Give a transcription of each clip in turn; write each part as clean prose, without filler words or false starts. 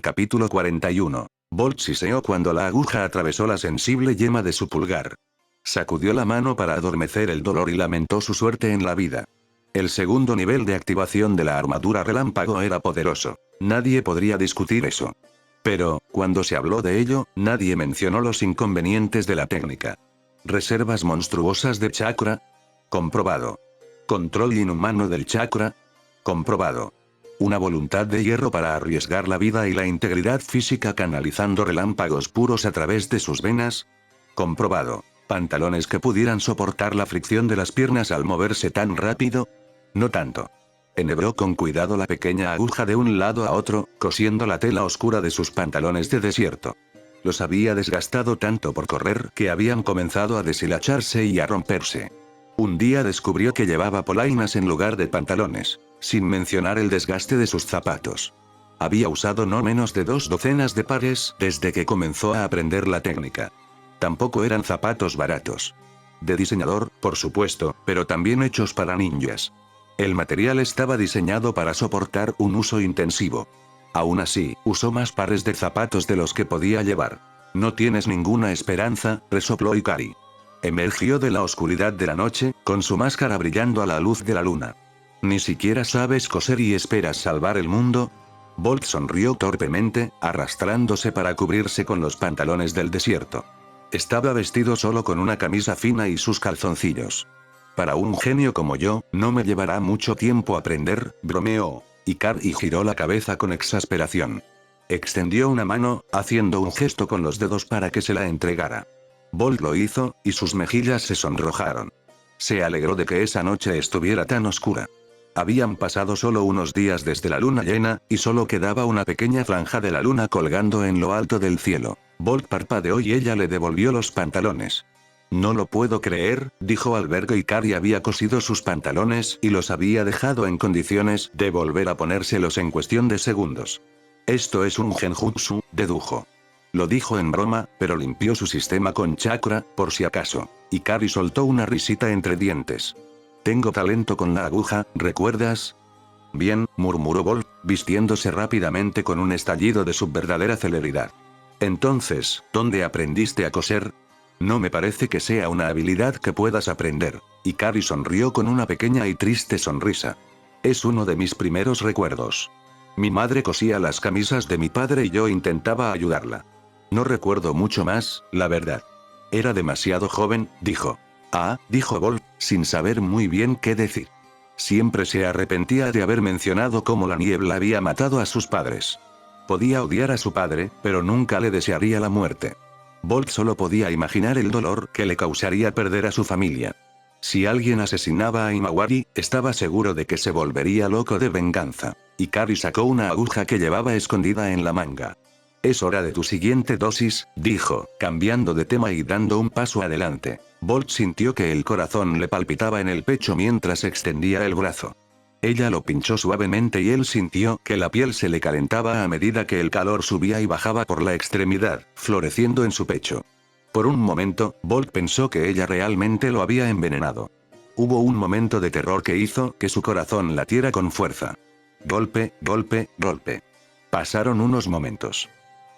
Capítulo 41. Bolt siseó cuando la aguja atravesó la sensible yema de su pulgar. Sacudió la mano para adormecer el dolor y lamentó su suerte en la vida. El segundo nivel de activación de la armadura relámpago era poderoso. Nadie podría discutir eso. Pero, cuando se habló de ello, nadie mencionó los inconvenientes de la técnica. Reservas monstruosas de chakra. Comprobado. Control inhumano del chakra. Comprobado. Una voluntad de hierro para arriesgar la vida y la integridad física canalizando relámpagos puros a través de sus venas. Comprobado. Pantalones que pudieran soportar la fricción de las piernas al moverse tan rápido. No tanto. Enhebró con cuidado la pequeña aguja de un lado a otro, cosiendo la tela oscura de sus pantalones de desierto. Los había desgastado tanto por correr que habían comenzado a deshilacharse y a romperse. Un día descubrió que llevaba polainas en lugar de pantalones, sin mencionar el desgaste de sus zapatos. Había usado no menos de 2 docenas de pares desde que comenzó a aprender la técnica. Tampoco eran zapatos baratos. De diseñador, por supuesto, pero también hechos para ninjas. El material estaba diseñado para soportar un uso intensivo. Aún así, usó más pares de zapatos de los que podía llevar. No tienes ninguna esperanza, resopló Ikari. Emergió de la oscuridad de la noche, con su máscara brillando a la luz de la luna. ¿Ni siquiera sabes coser y esperas salvar el mundo? Bolt sonrió torpemente, arrastrándose para cubrirse con los pantalones del desierto. Estaba vestido solo con una camisa fina y sus calzoncillos. Para un genio como yo, no me llevará mucho tiempo aprender, bromeó. Ikari giró la cabeza con exasperación. Extendió una mano, haciendo un gesto con los dedos para que se la entregara. Bolt lo hizo, y sus mejillas se sonrojaron. Se alegró de que esa noche estuviera tan oscura. Habían pasado solo unos días desde la luna llena, y solo quedaba una pequeña franja de la luna colgando en lo alto del cielo. Bolt parpadeó y ella le devolvió los pantalones. No lo puedo creer, dijo al ver que Ikari había cosido sus pantalones y los había dejado en condiciones de volver a ponérselos en cuestión de segundos. Esto es un genjutsu, dedujo. Lo dijo en broma, pero limpió su sistema con chakra, por si acaso. Ikari soltó una risita entre dientes. Tengo talento con la aguja, ¿recuerdas? Bien, murmuró Bolt, vistiéndose rápidamente con un estallido de su verdadera celeridad. Entonces, ¿dónde aprendiste a coser? No me parece que sea una habilidad que puedas aprender. Ikari sonrió con una pequeña y triste sonrisa. Es uno de mis primeros recuerdos. Mi madre cosía las camisas de mi padre y yo intentaba ayudarla. No recuerdo mucho más, la verdad. Era demasiado joven, dijo. Ah, dijo Bolt, sin saber muy bien qué decir. Siempre se arrepentía de haber mencionado cómo la niebla había matado a sus padres. Podía odiar a su padre, pero nunca le desearía la muerte. Bolt solo podía imaginar el dolor que le causaría perder a su familia. Si alguien asesinaba a Imawari, estaba seguro de que se volvería loco de venganza. Ikari sacó una aguja que llevaba escondida en la manga. Es hora de tu siguiente dosis, dijo, cambiando de tema y dando un paso adelante. Bolt sintió que el corazón le palpitaba en el pecho mientras extendía el brazo. Ella lo pinchó suavemente y él sintió que la piel se le calentaba a medida que el calor subía y bajaba por la extremidad, floreciendo en su pecho. Por un momento, Bolt pensó que ella realmente lo había envenenado. Hubo un momento de terror que hizo que su corazón latiera con fuerza. Golpe, golpe, golpe. Pasaron unos momentos.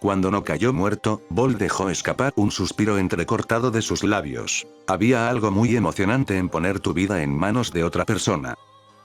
Cuando no cayó muerto, Bolt dejó escapar un suspiro entrecortado de sus labios. Había algo muy emocionante en poner tu vida en manos de otra persona.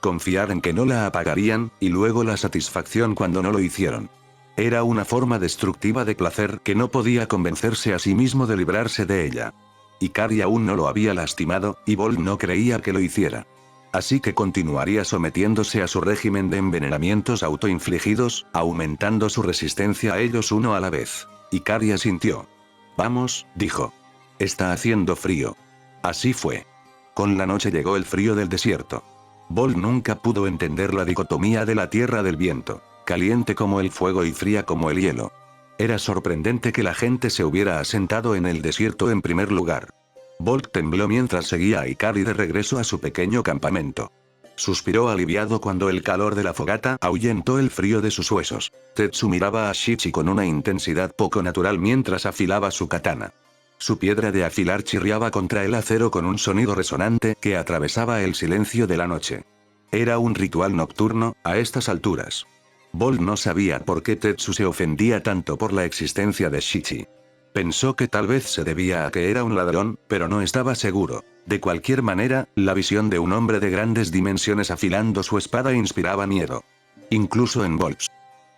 Confiar en que no la apagarían, y luego la satisfacción cuando no lo hicieron. Era una forma destructiva de placer que no podía convencerse a sí mismo de librarse de ella. Ikari aún no lo había lastimado, y Bolt no creía que lo hiciera. Así que continuaría sometiéndose a su régimen de envenenamientos autoinfligidos, aumentando su resistencia a ellos uno a la vez. Ikari asintió. Vamos, dijo. Está haciendo frío. Así fue. Con la noche llegó el frío del desierto. Bolt nunca pudo entender la dicotomía de la tierra del viento, caliente como el fuego y fría como el hielo. Era sorprendente que la gente se hubiera asentado en el desierto en primer lugar. Bolt tembló mientras seguía a Ikari de regreso a su pequeño campamento. Suspiró aliviado cuando el calor de la fogata ahuyentó el frío de sus huesos. Tetsu miraba a Shichi con una intensidad poco natural mientras afilaba su katana. Su piedra de afilar chirriaba contra el acero con un sonido resonante que atravesaba el silencio de la noche. Era un ritual nocturno, a estas alturas. Bolt no sabía por qué Tetsu se ofendía tanto por la existencia de Shichi. Pensó que tal vez se debía a que era un ladrón, pero no estaba seguro. De cualquier manera, la visión de un hombre de grandes dimensiones afilando su espada inspiraba miedo. Incluso en Bolt.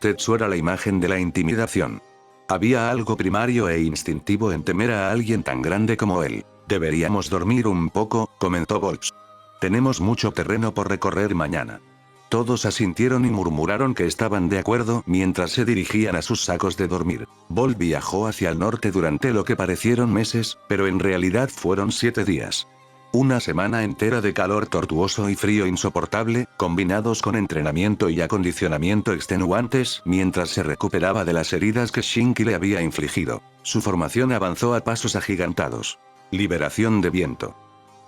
Tetsu era la imagen de la intimidación. Había algo primario e instintivo en temer a alguien tan grande como él. Deberíamos dormir un poco, comentó Bolt. Tenemos mucho terreno por recorrer mañana. Todos asintieron y murmuraron que estaban de acuerdo mientras se dirigían a sus sacos de dormir. Bolt viajó hacia el norte durante lo que parecieron meses, pero en realidad fueron 7 días. Una semana entera de calor tortuoso y frío insoportable, combinados con entrenamiento y acondicionamiento extenuantes, mientras se recuperaba de las heridas que Shinki le había infligido. Su formación avanzó a pasos agigantados. Liberación de viento.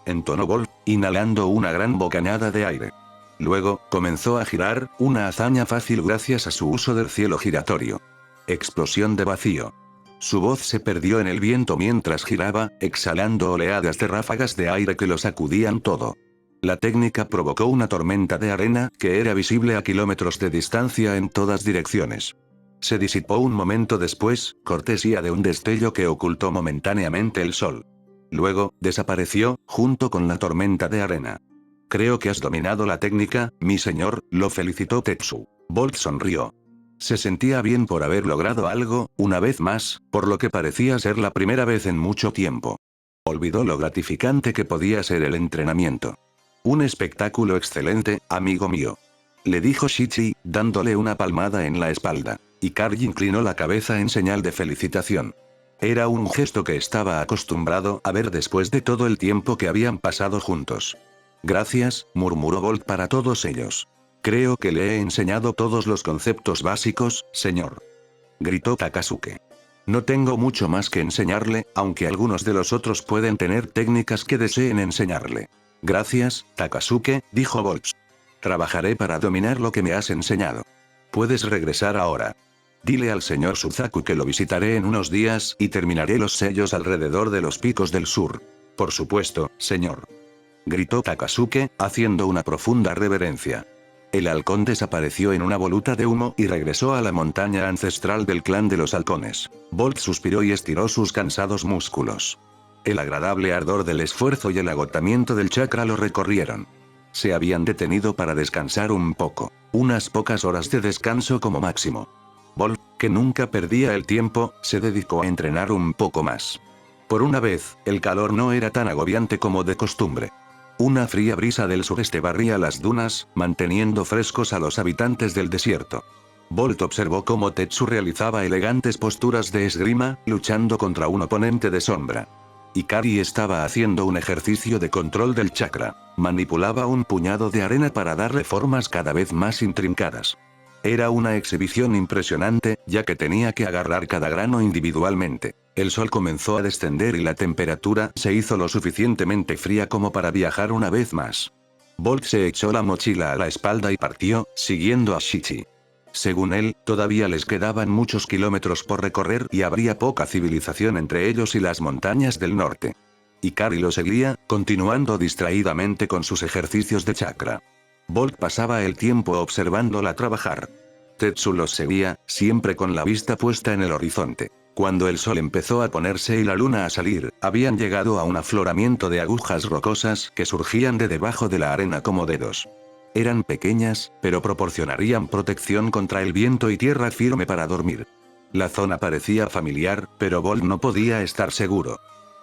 Entonó Bolt, inhalando una gran bocanada de aire. Luego, comenzó a girar, una hazaña fácil gracias a su uso del cielo giratorio. Explosión de vacío. Su voz se perdió en el viento mientras giraba, exhalando oleadas de ráfagas de aire que lo sacudían todo. La técnica provocó una tormenta de arena, que era visible a kilómetros de distancia en todas direcciones. Se disipó un momento después, cortesía de un destello que ocultó momentáneamente el sol. Luego, desapareció, junto con la tormenta de arena. Creo que has dominado la técnica, mi señor, lo felicitó Tetsu. Bolt sonrió. Se sentía bien por haber logrado algo, una vez más, por lo que parecía ser la primera vez en mucho tiempo. Olvidó lo gratificante que podía ser el entrenamiento. Un espectáculo excelente, amigo mío. Le dijo Shichi, dándole una palmada en la espalda. Ikari inclinó la cabeza en señal de felicitación. Era un gesto que estaba acostumbrado a ver después de todo el tiempo que habían pasado juntos. Gracias, murmuró Bolt para todos ellos. Creo que le he enseñado todos los conceptos básicos, señor. Gritó Takasuke. No tengo mucho más que enseñarle, aunque algunos de los otros pueden tener técnicas que deseen enseñarle. Gracias, Takasuke, dijo Bolt. Trabajaré para dominar lo que me has enseñado. Puedes regresar ahora. Dile al señor Suzaku que lo visitaré en unos días y terminaré los sellos alrededor de los picos del sur. Por supuesto, señor. Gritó Takasuke, haciendo una profunda reverencia. El halcón desapareció en una voluta de humo y regresó a la montaña ancestral del clan de los halcones. Bolt suspiró y estiró sus cansados músculos. El agradable ardor del esfuerzo y el agotamiento del chakra lo recorrieron. Se habían detenido para descansar un poco. Unas pocas horas de descanso como máximo. Bolt, que nunca perdía el tiempo, se dedicó a entrenar un poco más. Por una vez, el calor no era tan agobiante como de costumbre. Una fría brisa del sureste barría las dunas, manteniendo frescos a los habitantes del desierto. Bolt observó cómo Tetsu realizaba elegantes posturas de esgrima, luchando contra un oponente de sombra. Ikari estaba haciendo un ejercicio de control del chakra. Manipulaba un puñado de arena para darle formas cada vez más intrincadas. Era una exhibición impresionante, ya que tenía que agarrar cada grano individualmente. El sol comenzó a descender y la temperatura se hizo lo suficientemente fría como para viajar una vez más. Bolt se echó la mochila a la espalda y partió, siguiendo a Shichi. Según él, todavía les quedaban muchos kilómetros por recorrer y habría poca civilización entre ellos y las montañas del norte. Ikari lo seguía, continuando distraídamente con sus ejercicios de chakra. Bolt pasaba el tiempo observándola trabajar. Tetsu los seguía, siempre con la vista puesta en el horizonte. Cuando el sol empezó a ponerse y la luna a salir, habían llegado a un afloramiento de agujas rocosas que surgían de debajo de la arena como dedos. Eran pequeñas, pero proporcionarían protección contra el viento y tierra firme para dormir. La zona parecía familiar, pero Bolt no podía estar seguro.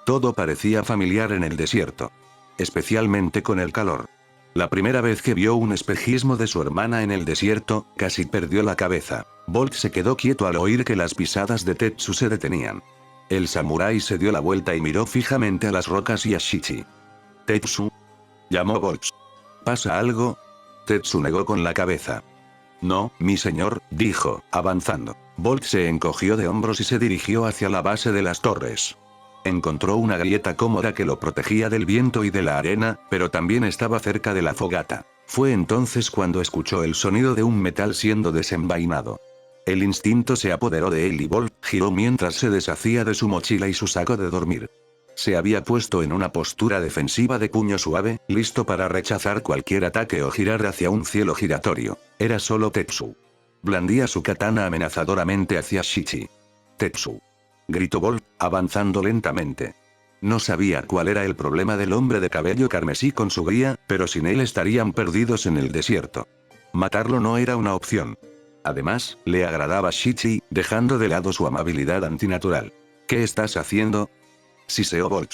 Todo parecía familiar en el desierto. Especialmente con el calor. La primera vez que vio un espejismo de su hermana en el desierto, casi perdió la cabeza. Bolt se quedó quieto al oír que las pisadas de Tetsu se detenían. El samurái se dio la vuelta y miró fijamente a las rocas y a Shichi. «¿Tetsu?», llamó Bolt. «¿Pasa algo?». Tetsu negó con la cabeza. «No, mi señor», dijo, avanzando. Bolt se encogió de hombros y se dirigió hacia la base de las torres. Encontró una grieta cómoda que lo protegía del viento y de la arena, pero también estaba cerca de la fogata. Fue entonces cuando escuchó el sonido de un metal siendo desenvainado. El instinto se apoderó de él y Bolt giró mientras se deshacía de su mochila y su saco de dormir. Se había puesto en una postura defensiva de puño suave, listo para rechazar cualquier ataque o girar hacia un cielo giratorio. Era solo Tetsu. Blandía su katana amenazadoramente hacia Shichi. Tetsu. Gritó Bolt, avanzando lentamente. No sabía cuál era el problema del hombre de cabello carmesí con su guía, pero sin él estarían perdidos en el desierto. Matarlo no era una opción. Además, le agradaba Shichi, dejando de lado su amabilidad antinatural. ¿Qué estás haciendo? Siseó Bolt.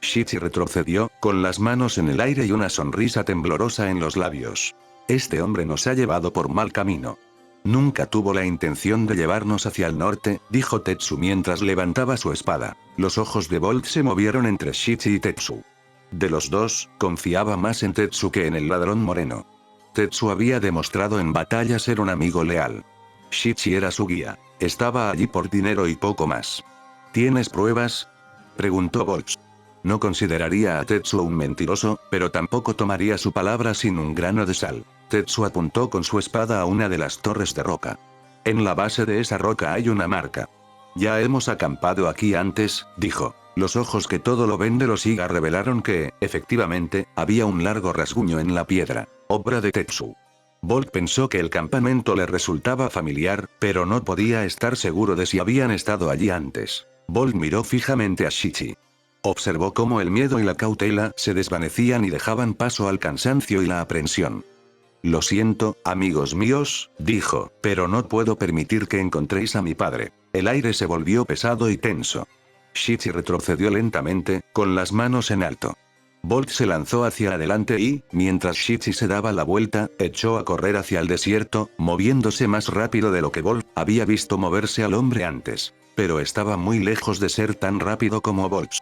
Shichi retrocedió, con las manos en el aire y una sonrisa temblorosa en los labios. Este hombre nos ha llevado por mal camino. Nunca tuvo la intención de llevarnos hacia el norte, dijo Tetsu mientras levantaba su espada. Los ojos de Bolt se movieron entre Shichi y Tetsu. De los dos, confiaba más en Tetsu que en el ladrón moreno. Tetsu había demostrado en batalla ser un amigo leal. Shichi era su guía. Estaba allí por dinero y poco más. ¿Tienes pruebas?, preguntó Bolt. No consideraría a Tetsu un mentiroso, pero tampoco tomaría su palabra sin un grano de sal. Tetsu apuntó con su espada a una de las torres de roca. En la base de esa roca hay una marca. Ya hemos acampado aquí antes, dijo. Los ojos que todo lo ven de los Iga revelaron que, efectivamente, había un largo rasguño en la piedra, obra de Tetsu. Bolt pensó que el campamento le resultaba familiar, pero no podía estar seguro de si habían estado allí antes. Bolt miró fijamente a Shichi. Observó cómo el miedo y la cautela se desvanecían y dejaban paso al cansancio y la aprensión. Lo siento, amigos míos, dijo, pero no puedo permitir que encontréis a mi padre. El aire se volvió pesado y tenso. Shichi retrocedió lentamente, con las manos en alto. Bolt se lanzó hacia adelante y, mientras Shichi se daba la vuelta, echó a correr hacia el desierto, moviéndose más rápido de lo que Bolt había visto moverse al hombre antes. Pero estaba muy lejos de ser tan rápido como Bolt.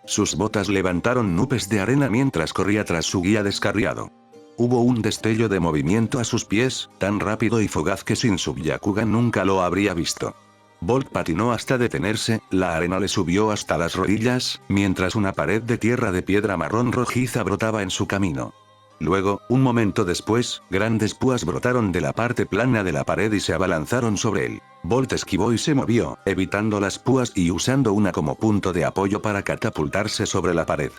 Sus botas levantaron nubes de arena mientras corría tras su guía descarriado. Hubo un destello de movimiento a sus pies, tan rápido y fugaz que sin su Byakugan nunca lo habría visto. Bolt patinó hasta detenerse, la arena le subió hasta las rodillas, mientras una pared de tierra de piedra marrón rojiza brotaba en su camino. Luego, un momento después, grandes púas brotaron de la parte plana de la pared y se abalanzaron sobre él. Bolt esquivó y se movió, evitando las púas y usando una como punto de apoyo para catapultarse sobre la pared.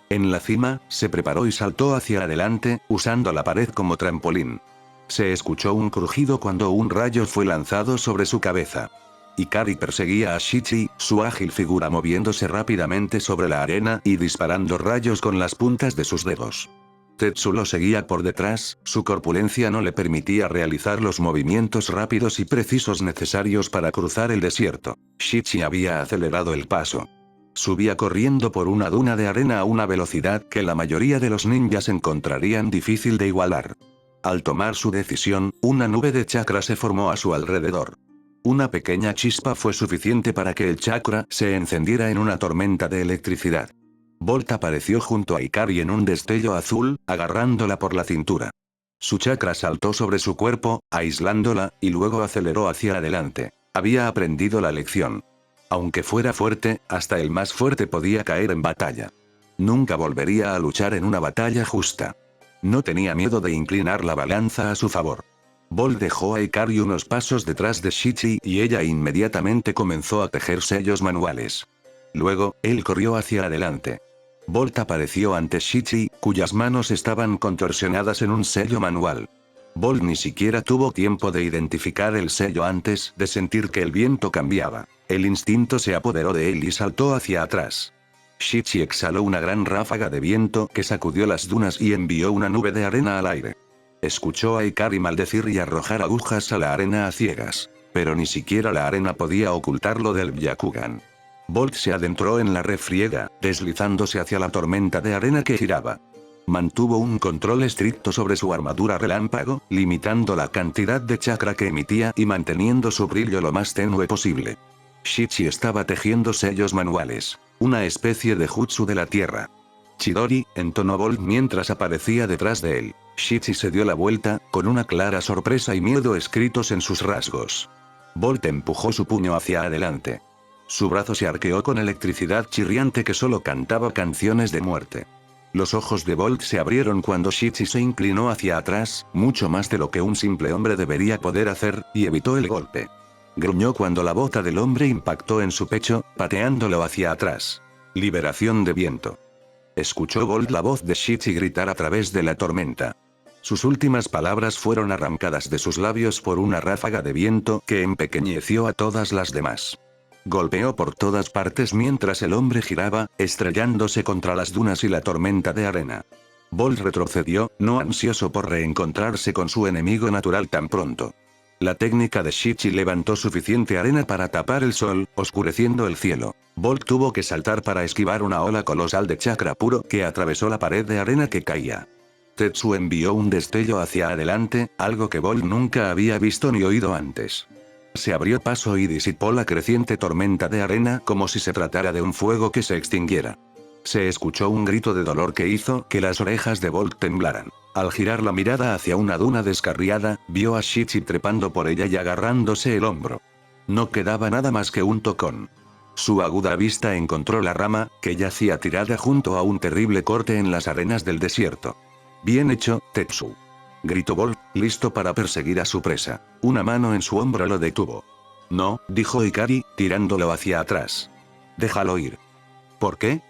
En la cima, se preparó y saltó hacia adelante, usando la pared como trampolín. Se escuchó un crujido cuando un rayo fue lanzado sobre su cabeza. Ikari perseguía a Shichi, su ágil figura moviéndose rápidamente sobre la arena y disparando rayos con las puntas de sus dedos. Tetsu lo seguía por detrás, su corpulencia no le permitía realizar los movimientos rápidos y precisos necesarios para cruzar el desierto. Shichi había acelerado el paso. Subía corriendo por una duna de arena a una velocidad que la mayoría de los ninjas encontrarían difícil de igualar. Al tomar su decisión, una nube de chakra se formó a su alrededor. Una pequeña chispa fue suficiente para que el chakra se encendiera en una tormenta de electricidad. Bolt apareció junto a Ikari en un destello azul, agarrándola por la cintura. Su chakra saltó sobre su cuerpo, aislándola, y luego aceleró hacia adelante. Había aprendido la lección. Aunque fuera fuerte, hasta el más fuerte podía caer en batalla. Nunca volvería a luchar en una batalla justa. No tenía miedo de inclinar la balanza a su favor. Bolt dejó a Ikari unos pasos detrás de Shichi y ella inmediatamente comenzó a tejer sellos manuales. Luego, él corrió hacia adelante. Bolt apareció ante Shichi, cuyas manos estaban contorsionadas en un sello manual. Bolt ni siquiera tuvo tiempo de identificar el sello antes de sentir que el viento cambiaba. El instinto se apoderó de él y saltó hacia atrás. Shichi exhaló una gran ráfaga de viento que sacudió las dunas y envió una nube de arena al aire. Escuchó a Ikari maldecir y arrojar agujas a la arena a ciegas. Pero ni siquiera la arena podía ocultarlo del Byakugan. Bolt se adentró en la refriega, deslizándose hacia la tormenta de arena que giraba. Mantuvo un control estricto sobre su armadura relámpago, limitando la cantidad de chakra que emitía y manteniendo su brillo lo más tenue posible. Shichi estaba tejiendo sellos manuales, una especie de jutsu de la tierra. Chidori, entonó Bolt mientras aparecía detrás de él. Shichi se dio la vuelta, con una clara sorpresa y miedo escritos en sus rasgos. Bolt empujó su puño hacia adelante. Su brazo se arqueó con electricidad chirriante que solo cantaba canciones de muerte. Los ojos de Bolt se abrieron cuando Shichi se inclinó hacia atrás, mucho más de lo que un simple hombre debería poder hacer, y evitó el golpe. Gruñó cuando la bota del hombre impactó en su pecho, pateándolo hacia atrás. Liberación de viento. Escuchó Bolt la voz de Shichi gritar a través de la tormenta. Sus últimas palabras fueron arrancadas de sus labios por una ráfaga de viento que empequeñeció a todas las demás. Golpeó por todas partes mientras el hombre giraba, estrellándose contra las dunas y la tormenta de arena. Bolt retrocedió, no ansioso por reencontrarse con su enemigo natural tan pronto. La técnica de Shichi levantó suficiente arena para tapar el sol, oscureciendo el cielo. Bolt tuvo que saltar para esquivar una ola colosal de chakra puro que atravesó la pared de arena que caía. Tetsu envió un destello hacia adelante, algo que Bolt nunca había visto ni oído antes. Se abrió paso y disipó la creciente tormenta de arena como si se tratara de un fuego que se extinguiera. Se escuchó un grito de dolor que hizo que las orejas de Bolt temblaran. Al girar la mirada hacia una duna descarriada, vio a Shichi trepando por ella y agarrándose el hombro. No quedaba nada más que un tocón. Su aguda vista encontró la rama, que yacía tirada junto a un terrible corte en las arenas del desierto. «Bien hecho, Tetsu», gritó Bolt, listo para perseguir a su presa. Una mano en su hombro lo detuvo. «No», dijo Ikari, tirándolo hacia atrás. «Déjalo ir». «¿Por qué?»,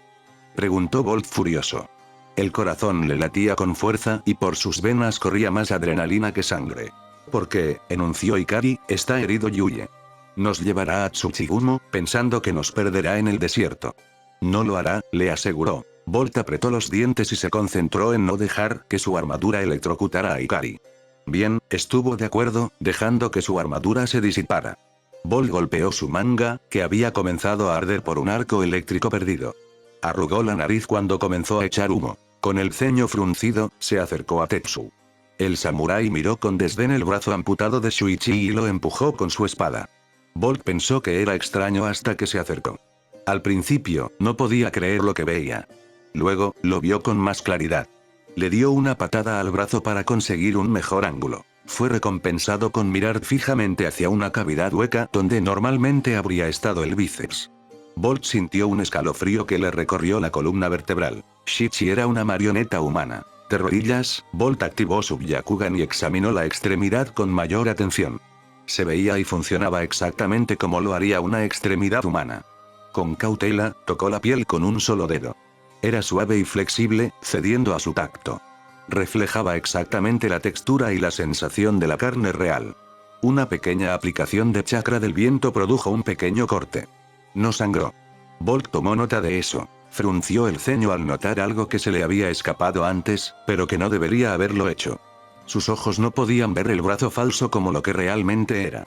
preguntó Bolt furioso. El corazón le latía con fuerza y por sus venas corría más adrenalina que sangre. «Porque», enunció Ikari, «está herido y huye. Nos llevará a Tsuchigumo, pensando que nos perderá en el desierto». «No lo hará», le aseguró. Bolt apretó los dientes y se concentró en no dejar que su armadura electrocutara a Ikari. Bien, estuvo de acuerdo, dejando que su armadura se disipara. Bolt golpeó su manga, que había comenzado a arder por un arco eléctrico perdido. Arrugó la nariz cuando comenzó a echar humo. Con el ceño fruncido, se acercó a Tetsu. El samurái miró con desdén el brazo amputado de Shuichi y lo empujó con su espada. Bolt pensó que era extraño hasta que se acercó. Al principio, no podía creer lo que veía. Luego, lo vio con más claridad. Le dio una patada al brazo para conseguir un mejor ángulo. Fue recompensado con mirar fijamente hacia una cavidad hueca donde normalmente habría estado el bíceps. Bolt sintió un escalofrío que le recorrió la columna vertebral. Shichi era una marioneta humana. De rodillas, Bolt activó su Byakugan y examinó la extremidad con mayor atención. Se veía y funcionaba exactamente como lo haría una extremidad humana. Con cautela, tocó la piel con un solo dedo. Era suave y flexible, cediendo a su tacto. Reflejaba exactamente la textura y la sensación de la carne real. Una pequeña aplicación de chakra del viento produjo un pequeño corte. No sangró. Bolt tomó nota de eso. Frunció el ceño al notar algo que se le había escapado antes, pero que no debería haberlo hecho. Sus ojos no podían ver el brazo falso como lo que realmente era.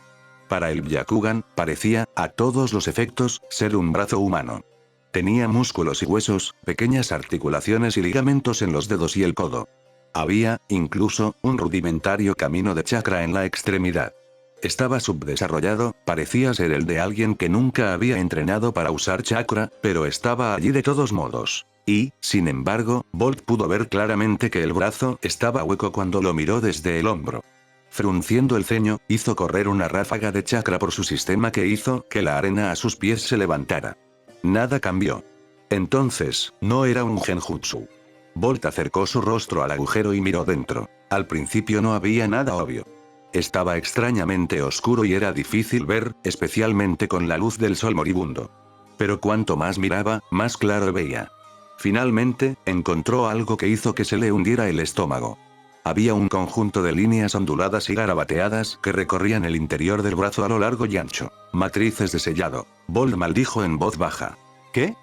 Para el Byakugan, parecía, a todos los efectos, ser un brazo humano. Tenía músculos y huesos, pequeñas articulaciones y ligamentos en los dedos y el codo. Había, incluso, un rudimentario camino de chakra en la extremidad. Estaba subdesarrollado, parecía ser el de alguien que nunca había entrenado para usar chakra, pero estaba allí de todos modos. Y, sin embargo, Bolt pudo ver claramente que el brazo estaba hueco cuando lo miró desde el hombro. Frunciendo el ceño, hizo correr una ráfaga de chakra por su sistema que hizo que la arena a sus pies se levantara. Nada cambió. Entonces, no era un genjutsu. Bolt acercó su rostro al agujero y miró dentro. Al principio no había nada obvio. Estaba extrañamente oscuro y era difícil ver, especialmente con la luz del sol moribundo. Pero cuanto más miraba, más claro veía. Finalmente, encontró algo que hizo que se le hundiera el estómago. Había un conjunto de líneas onduladas y garabateadas que recorrían el interior del brazo a lo largo y ancho. Matrices de sellado. Bolt maldijo en voz baja. ¿Qué?,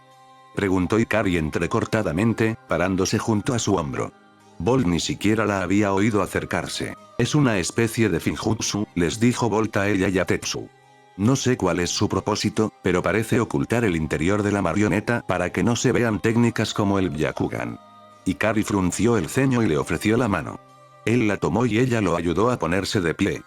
preguntó Ikari entrecortadamente, parándose junto a su hombro. Bolt ni siquiera la había oído acercarse. Es una especie de finjutsu, les dijo Bolt a ella y a Tetsu. No sé cuál es su propósito, pero parece ocultar el interior de la marioneta para que no se vean técnicas como el Byakugan. Ikari frunció el ceño y le ofreció la mano. Él la tomó y ella lo ayudó a ponerse de pie.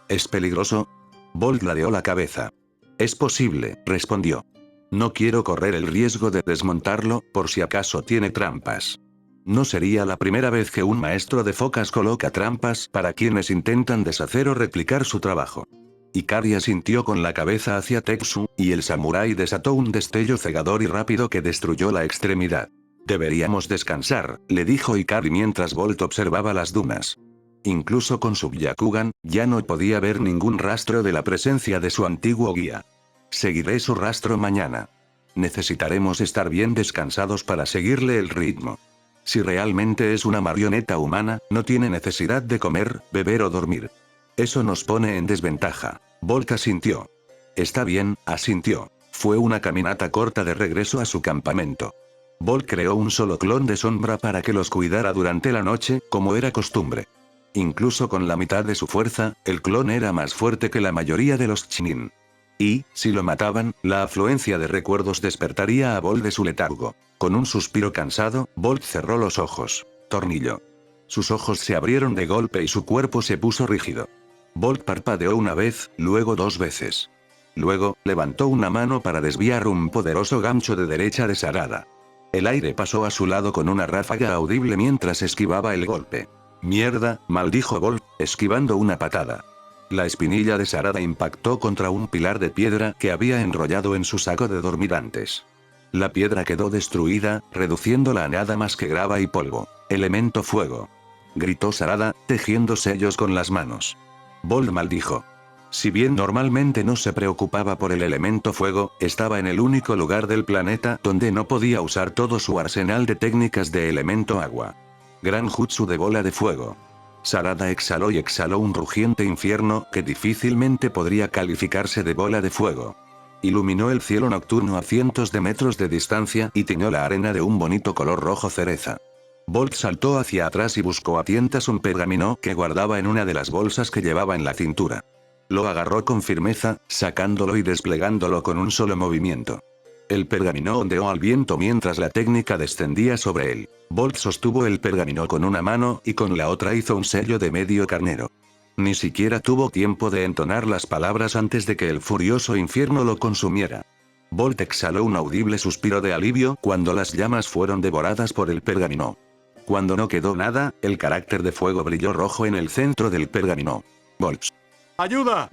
¿Es peligroso?, Bolt ladeó la cabeza. Es posible, respondió. No quiero correr el riesgo de desmontarlo, por si acaso tiene trampas. No sería la primera vez que un maestro de focas coloca trampas para quienes intentan deshacer o replicar su trabajo. Ikari asintió con la cabeza hacia Tetsu, y el samurái desató un destello cegador y rápido que destruyó la extremidad. Deberíamos descansar, le dijo Ikari mientras Bolt observaba las dunas. Incluso con su Byakugan, ya no podía ver ningún rastro de la presencia de su antiguo guía. Seguiré su rastro mañana. Necesitaremos estar bien descansados para seguirle el ritmo. Si realmente es una marioneta humana, no tiene necesidad de comer, beber o dormir. Eso nos pone en desventaja. Bolt asintió. Está bien, asintió. Fue una caminata corta de regreso a su campamento. Bolt creó un solo clon de sombra para que los cuidara durante la noche, como era costumbre. Incluso con la mitad de su fuerza, el clon era más fuerte que la mayoría de los Chunin. Y, si lo mataban, la afluencia de recuerdos despertaría a Bolt de su letargo. Con un suspiro cansado, Bolt cerró los ojos. Tornillo. Sus ojos se abrieron de golpe y su cuerpo se puso rígido. Bolt parpadeó una vez, luego 2 veces. Luego, levantó una mano para desviar un poderoso gancho de derecha de Sarada. El aire pasó a su lado con una ráfaga audible mientras esquivaba el golpe. «Mierda», maldijo Bolt, esquivando una patada. La espinilla de Sarada impactó contra un pilar de piedra que había enrollado en su saco de dormir antes. La piedra quedó destruida, reduciéndola a nada más que grava y polvo. «Elemento fuego», gritó Sarada, tejiendo sellos con las manos. Bolt maldijo. Si bien normalmente no se preocupaba por el elemento fuego, estaba en el único lugar del planeta donde no podía usar todo su arsenal de técnicas de elemento agua. Gran jutsu de bola de fuego. Sarada exhaló y exhaló un rugiente infierno que difícilmente podría calificarse de bola de fuego. Iluminó el cielo nocturno a cientos de metros de distancia y tiñó la arena de un bonito color rojo cereza. Bolt saltó hacia atrás y buscó a tientas un pergamino que guardaba en una de las bolsas que llevaba en la cintura. Lo agarró con firmeza, sacándolo y desplegándolo con un solo movimiento. El pergamino ondeó al viento mientras la técnica descendía sobre él. Bolt sostuvo el pergamino con una mano y con la otra hizo un sello de medio carnero. Ni siquiera tuvo tiempo de entonar las palabras antes de que el furioso infierno lo consumiera. Bolt exhaló un audible suspiro de alivio cuando las llamas fueron devoradas por el pergamino. Cuando no quedó nada, el carácter de fuego brilló rojo en el centro del pergamino. Bolt. ¡Ayuda!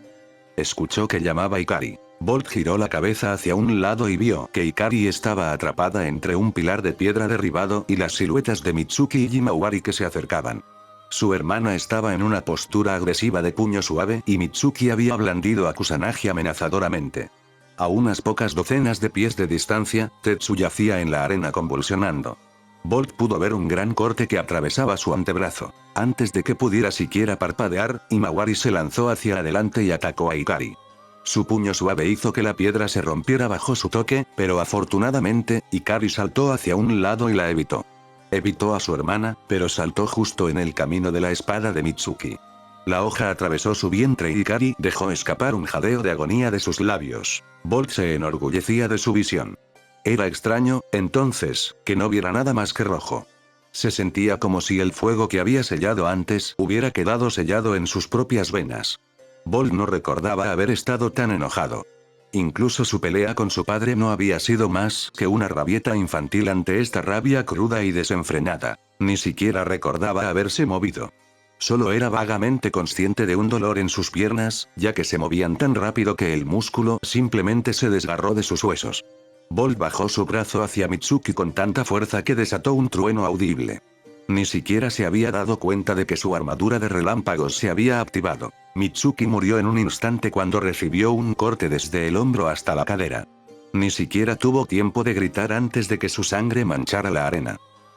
Escuchó que llamaba Ikari. Bolt giró la cabeza hacia un lado y vio que Ikari estaba atrapada entre un pilar de piedra derribado y las siluetas de Mitsuki y Himawari que se acercaban. Su hermana estaba en una postura agresiva de puño suave y Mitsuki había blandido a Kusanagi amenazadoramente. A unas pocas docenas de pies de distancia, Tetsu yacía en la arena convulsionando. Bolt pudo ver un gran corte que atravesaba su antebrazo. Antes de que pudiera siquiera parpadear, Himawari se lanzó hacia adelante y atacó a Ikari. Su puño suave hizo que la piedra se rompiera bajo su toque, pero afortunadamente, Ikari saltó hacia un lado y la evitó. Evitó a su hermana, pero saltó justo en el camino de la espada de Mitsuki. La hoja atravesó su vientre y Ikari dejó escapar un jadeo de agonía de sus labios. Bolt se enorgullecía de su visión. Era extraño, entonces, que no viera nada más que rojo. Se sentía como si el fuego que había sellado antes hubiera quedado sellado en sus propias venas. Bolt no recordaba haber estado tan enojado. Incluso su pelea con su padre no había sido más que una rabieta infantil ante esta rabia cruda y desenfrenada. Ni siquiera recordaba haberse movido. Solo era vagamente consciente de un dolor en sus piernas, ya que se movían tan rápido que el músculo simplemente se desgarró de sus huesos. Bolt bajó su brazo hacia Mitsuki con tanta fuerza que desató un trueno audible. Ni siquiera se había dado cuenta de que su armadura de relámpagos se había activado. Mitsuki murió en un instante cuando recibió un corte desde el hombro hasta la cadera. Ni siquiera tuvo tiempo de gritar antes de que su sangre manchara la arena.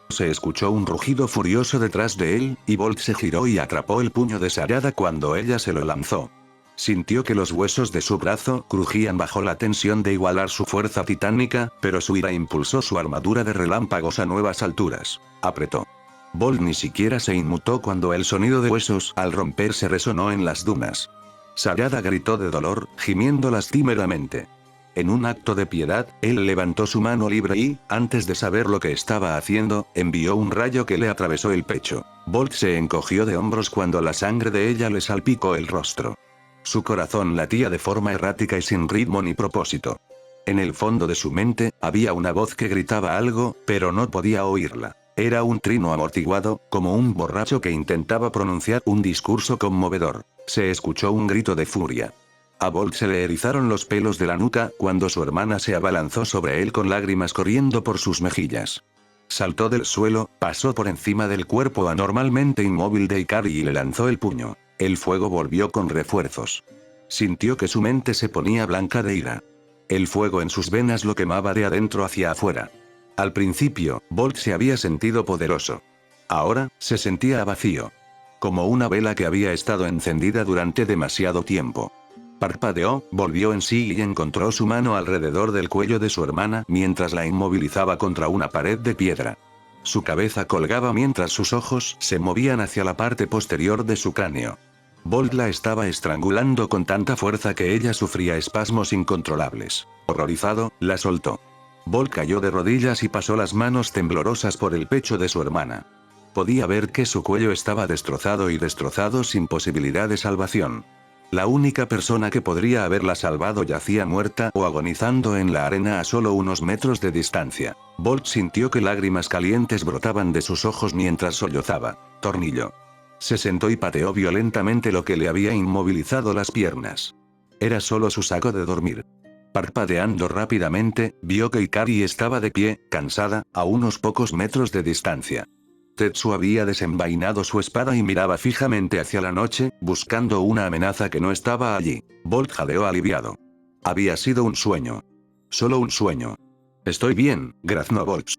Se escuchó un rugido furioso detrás de él, y Bolt se giró y atrapó el puño de Sarada cuando ella se lo lanzó. Sintió que los huesos de su brazo crujían bajo la tensión de igualar su fuerza titánica, pero su ira impulsó su armadura de relámpagos a nuevas alturas. Apretó. Bolt ni siquiera se inmutó cuando el sonido de huesos al romperse resonó en las dunas. Sarada gritó de dolor, gimiendo lastimeramente. En un acto de piedad, él levantó su mano libre y, antes de saber lo que estaba haciendo, envió un rayo que le atravesó el pecho. Bolt se encogió de hombros cuando la sangre de ella le salpicó el rostro. Su corazón latía de forma errática y sin ritmo ni propósito. En el fondo de su mente, había una voz que gritaba algo, pero no podía oírla. Era un trino amortiguado, como un borracho que intentaba pronunciar un discurso conmovedor. Se escuchó un grito de furia. A Bolt se le erizaron los pelos de la nuca cuando su hermana se abalanzó sobre él con lágrimas corriendo por sus mejillas. Saltó del suelo, pasó por encima del cuerpo anormalmente inmóvil de Ikari y le lanzó el puño. El fuego volvió con refuerzos. Sintió que su mente se ponía blanca de ira. El fuego en sus venas lo quemaba de adentro hacia afuera. Al principio, Bolt se había sentido poderoso. Ahora, se sentía vacío. Como una vela que había estado encendida durante demasiado tiempo. Parpadeó, volvió en sí y encontró su mano alrededor del cuello de su hermana mientras la inmovilizaba contra una pared de piedra. Su cabeza colgaba mientras sus ojos se movían hacia la parte posterior de su cráneo. Bolt la estaba estrangulando con tanta fuerza que ella sufría espasmos incontrolables. Horrorizado, la soltó. Bolt cayó de rodillas y pasó las manos temblorosas por el pecho de su hermana. Podía ver que su cuello estaba destrozado y destrozado sin posibilidad de salvación. La única persona que podría haberla salvado yacía muerta o agonizando en la arena a solo unos metros de distancia. Bolt sintió que lágrimas calientes brotaban de sus ojos mientras sollozaba. Tornillo. Se sentó y pateó violentamente lo que le había inmovilizado las piernas. Era solo su saco de dormir. Parpadeando rápidamente, vio que Ikari estaba de pie, cansada, a unos pocos metros de distancia. Tetsu había desenvainado su espada y miraba fijamente hacia la noche, buscando una amenaza que no estaba allí. Bolt jadeó aliviado. Había sido un sueño. Solo un sueño. Estoy bien, graznó Bolt.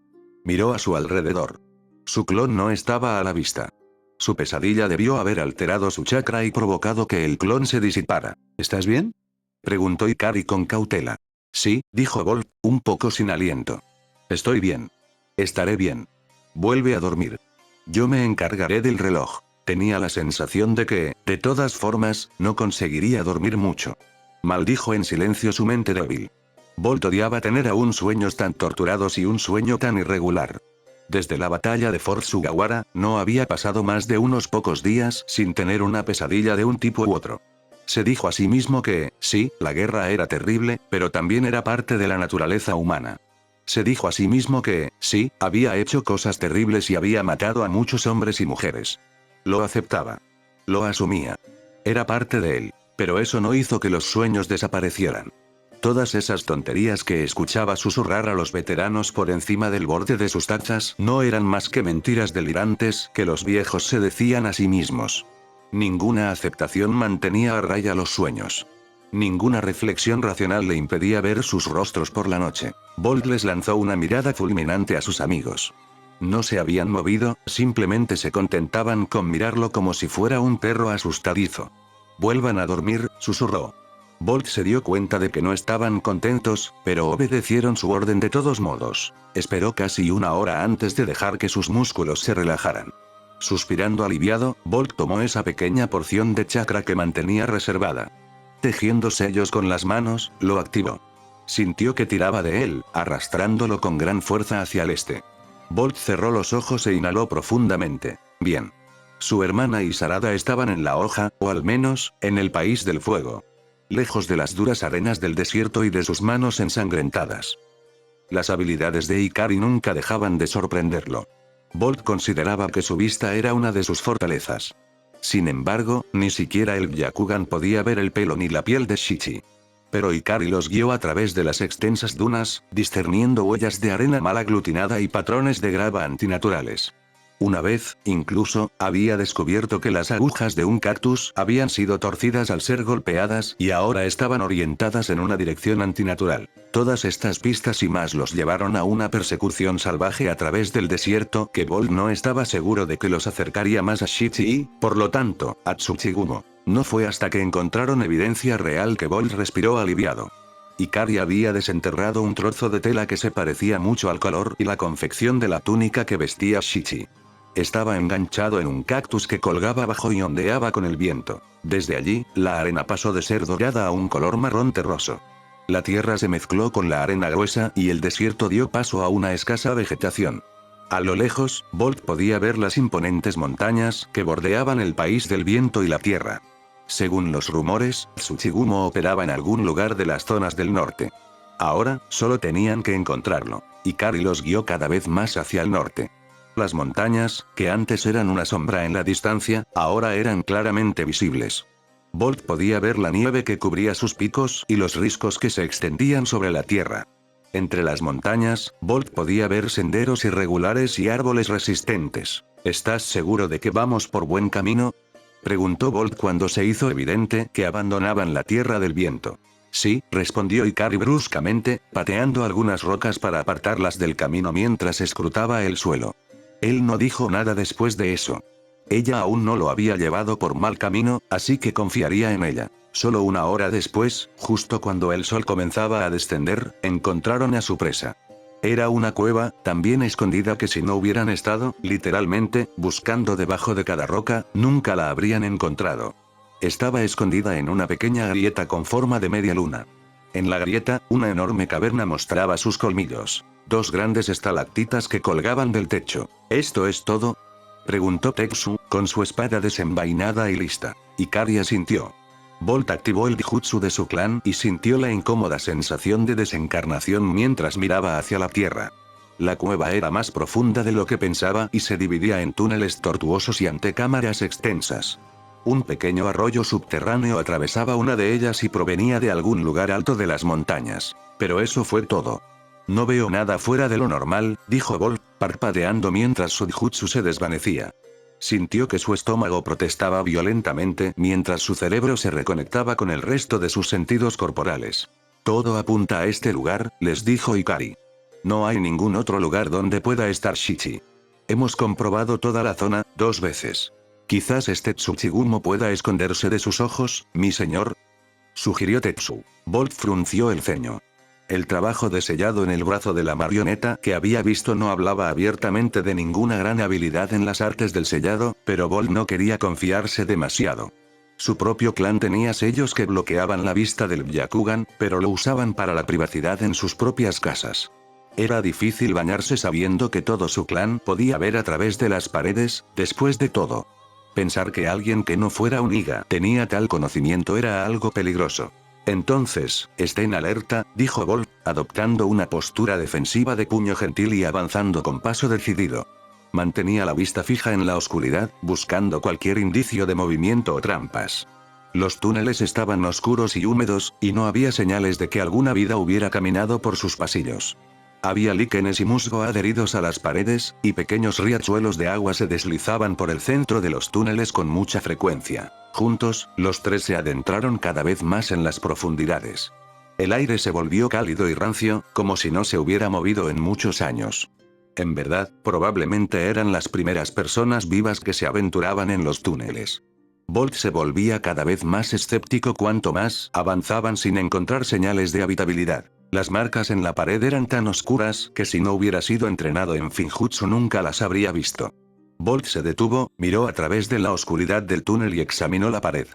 Miró a su alrededor. Su clon no estaba a la vista. Su pesadilla debió haber alterado su chakra y provocado que el clon se disipara. ¿Estás bien?, preguntó Ikari con cautela. Sí, dijo Bolt, un poco sin aliento. Estoy bien. Estaré bien. Vuelve a dormir. Yo me encargaré del reloj. Tenía la sensación de que, de todas formas, no conseguiría dormir mucho. Maldijo en silencio su mente débil. Bolt odiaba tener aún sueños tan torturados y un sueño tan irregular. Desde la batalla de Fort Sugawara, no había pasado más de unos pocos días sin tener una pesadilla de un tipo u otro. Se dijo a sí mismo que, sí, la guerra era terrible, pero también era parte de la naturaleza humana. Se dijo a sí mismo que, sí, había hecho cosas terribles y había matado a muchos hombres y mujeres. Lo aceptaba. Lo asumía. Era parte de él. Pero eso no hizo que los sueños desaparecieran. Todas esas tonterías que escuchaba susurrar a los veteranos por encima del borde de sus tachas no eran más que mentiras delirantes que los viejos se decían a sí mismos. Ninguna aceptación mantenía a raya los sueños. Ninguna reflexión racional le impedía ver sus rostros por la noche. Bolt les lanzó una mirada fulminante a sus amigos. No se habían movido, simplemente se contentaban con mirarlo como si fuera un perro asustadizo. Vuelvan a dormir, susurró. Bolt se dio cuenta de que no estaban contentos, pero obedecieron su orden de todos modos. Esperó casi una hora antes de dejar que sus músculos se relajaran. Suspirando aliviado, Bolt tomó esa pequeña porción de chakra que mantenía reservada. Tejiendo sellos con las manos, lo activó. Sintió que tiraba de él, arrastrándolo con gran fuerza hacia el este. Bolt cerró los ojos e inhaló profundamente. Bien. Su hermana y Sarada estaban en la hoja, o al menos, en el país del fuego. Lejos de las duras arenas del desierto y de sus manos ensangrentadas. Las habilidades de Ikari nunca dejaban de sorprenderlo. Bolt consideraba que su vista era una de sus fortalezas. Sin embargo, ni siquiera el Byakugan podía ver el pelo ni la piel de Shichi. Pero Ikari los guió a través de las extensas dunas, discerniendo huellas de arena mal aglutinada y patrones de grava antinaturales. Una vez, incluso, había descubierto que las agujas de un cactus habían sido torcidas al ser golpeadas y ahora estaban orientadas en una dirección antinatural. Todas estas pistas y más los llevaron a una persecución salvaje a través del desierto que Bolt no estaba seguro de que los acercaría más a Shichi y, por lo tanto, a Tsuchigumo. No fue hasta que encontraron evidencia real que Bolt respiró aliviado. Ikari había desenterrado un trozo de tela que se parecía mucho al color y la confección de la túnica que vestía Shichi. Estaba enganchado en un cactus que colgaba abajo y ondeaba con el viento. Desde allí, la arena pasó de ser dorada a un color marrón terroso. La tierra se mezcló con la arena gruesa y el desierto dio paso a una escasa vegetación. A lo lejos, Bolt podía ver las imponentes montañas que bordeaban el país del viento y la tierra. Según los rumores, Tsuchigumo operaba en algún lugar de las zonas del norte. Ahora, solo tenían que encontrarlo. Ikari los guió cada vez más hacia el norte. Las montañas, que antes eran una sombra en la distancia, ahora eran claramente visibles. Bolt podía ver la nieve que cubría sus picos y los riscos que se extendían sobre la tierra. Entre las montañas, Bolt podía ver senderos irregulares y árboles resistentes. ¿Estás seguro de que vamos por buen camino?, preguntó Bolt cuando se hizo evidente que abandonaban la tierra del viento. Sí, respondió Ikari bruscamente, pateando algunas rocas para apartarlas del camino mientras escrutaba el suelo. Él no dijo nada después de eso. Ella aún no lo había llevado por mal camino, así que confiaría en ella. Solo una hora después, justo cuando el sol comenzaba a descender, encontraron a su presa. Era una cueva, tan bien escondida que si no hubieran estado, literalmente, buscando debajo de cada roca, nunca la habrían encontrado. Estaba escondida en una pequeña grieta con forma de media luna. En la grieta, una enorme caverna mostraba sus colmillos. Dos grandes estalactitas que colgaban del techo. ¿Esto es todo?, preguntó Tetsu, con su espada desenvainada y lista. Ikari asintió. Bolt activó el Dijutsu de su clan y sintió la incómoda sensación de desencarnación mientras miraba hacia la tierra. La cueva era más profunda de lo que pensaba y se dividía en túneles tortuosos y antecámaras extensas. Un pequeño arroyo subterráneo atravesaba una de ellas y provenía de algún lugar alto de las montañas. Pero eso fue todo. No veo nada fuera de lo normal, dijo Bolt, parpadeando mientras su Dijutsu se desvanecía. Sintió que su estómago protestaba violentamente mientras su cerebro se reconectaba con el resto de sus sentidos corporales. Todo apunta a este lugar, les dijo Ikari. No hay ningún otro lugar donde pueda estar Shichi. Hemos comprobado toda la zona, 2 veces. Quizás este Tsuchigumo pueda esconderse de sus ojos, mi señor, sugirió Tetsu. Bolt frunció el ceño. El trabajo de sellado en el brazo de la marioneta que había visto no hablaba abiertamente de ninguna gran habilidad en las artes del sellado, pero Bolt no quería confiarse demasiado. Su propio clan tenía sellos que bloqueaban la vista del Byakugan, pero lo usaban para la privacidad en sus propias casas. Era difícil bañarse sabiendo que todo su clan podía ver a través de las paredes, después de todo. Pensar que alguien que no fuera un Iga tenía tal conocimiento era algo peligroso. Entonces, estén alerta, dijo Bolt, adoptando una postura defensiva de puño gentil y avanzando con paso decidido. Mantenía la vista fija en la oscuridad, buscando cualquier indicio de movimiento o trampas. Los túneles estaban oscuros y húmedos, y no había señales de que alguna vida hubiera caminado por sus pasillos. Había líquenes y musgo adheridos a las paredes, y pequeños riachuelos de agua se deslizaban por el centro de los túneles con mucha frecuencia. Juntos, los tres se adentraron cada vez más en las profundidades. El aire se volvió cálido y rancio, como si no se hubiera movido en muchos años. En verdad, probablemente eran las primeras personas vivas que se aventuraban en los túneles. Bolt se volvía cada vez más escéptico cuanto más avanzaban sin encontrar señales de habitabilidad. Las marcas en la pared eran tan oscuras que si no hubiera sido entrenado en Finjutsu nunca las habría visto. Bolt se detuvo, miró a través de la oscuridad del túnel y examinó la pared.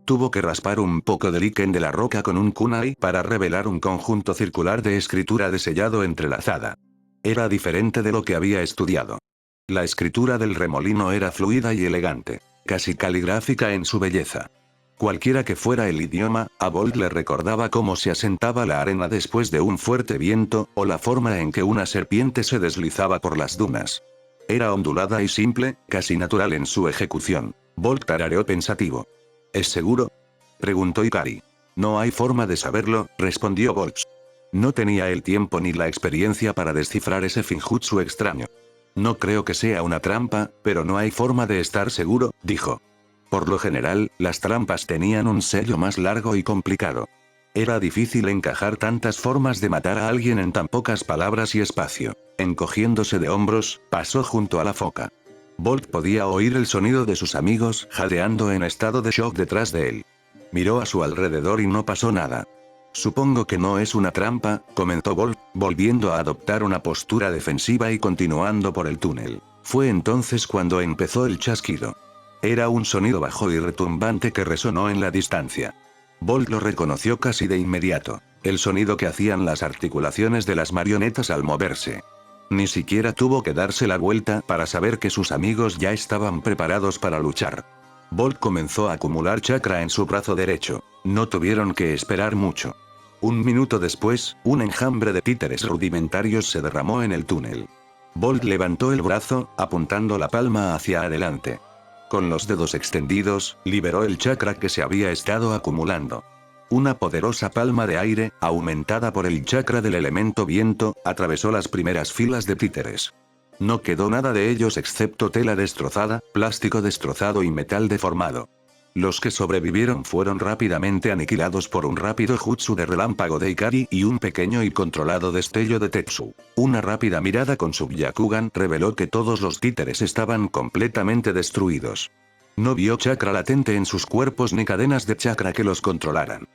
Tuvo que raspar un poco de líquen de la roca con un kunai para revelar un conjunto circular de escritura de sellado entrelazada. Era diferente de lo que había estudiado. La escritura del remolino era fluida y elegante, casi caligráfica en su belleza. Cualquiera que fuera el idioma, a Bolt le recordaba cómo se asentaba la arena después de un fuerte viento, o la forma en que una serpiente se deslizaba por las dunas. Era ondulada y simple, casi natural en su ejecución. Bolt tarareó pensativo. ¿Es seguro?, preguntó Ikari. No hay forma de saberlo, respondió Bolt. No tenía el tiempo ni la experiencia para descifrar ese Finjutsu extraño. No creo que sea una trampa, pero no hay forma de estar seguro, dijo. Por lo general, las trampas tenían un sello más largo y complicado. Era difícil encajar tantas formas de matar a alguien en tan pocas palabras y espacio. Encogiéndose de hombros, pasó junto a la foca. Bolt podía oír el sonido de sus amigos jadeando en estado de shock detrás de él. Miró a su alrededor y no pasó nada. Supongo que no es una trampa, comentó Bolt, volviendo a adoptar una postura defensiva y continuando por el túnel. Fue entonces cuando empezó el chasquido. Era un sonido bajo y retumbante que resonó en la distancia. Bolt lo reconoció casi de inmediato. El sonido que hacían las articulaciones de las marionetas al moverse. Ni siquiera tuvo que darse la vuelta para saber que sus amigos ya estaban preparados para luchar. Bolt comenzó a acumular chakra en su brazo derecho. No tuvieron que esperar mucho. Un minuto después, un enjambre de títeres rudimentarios se derramó en el túnel. Bolt levantó el brazo, apuntando la palma hacia adelante. Con los dedos extendidos, liberó el chakra que se había estado acumulando. Una poderosa palma de aire, aumentada por el chakra del elemento viento, atravesó las primeras filas de títeres. No quedó nada de ellos excepto tela destrozada, plástico destrozado y metal deformado. Los que sobrevivieron fueron rápidamente aniquilados por un rápido jutsu de relámpago de Ikari y un pequeño y controlado destello de Tetsu. Una rápida mirada con su Byakugan reveló que todos los títeres estaban completamente destruidos. No vio chakra latente en sus cuerpos ni cadenas de chakra que los controlaran.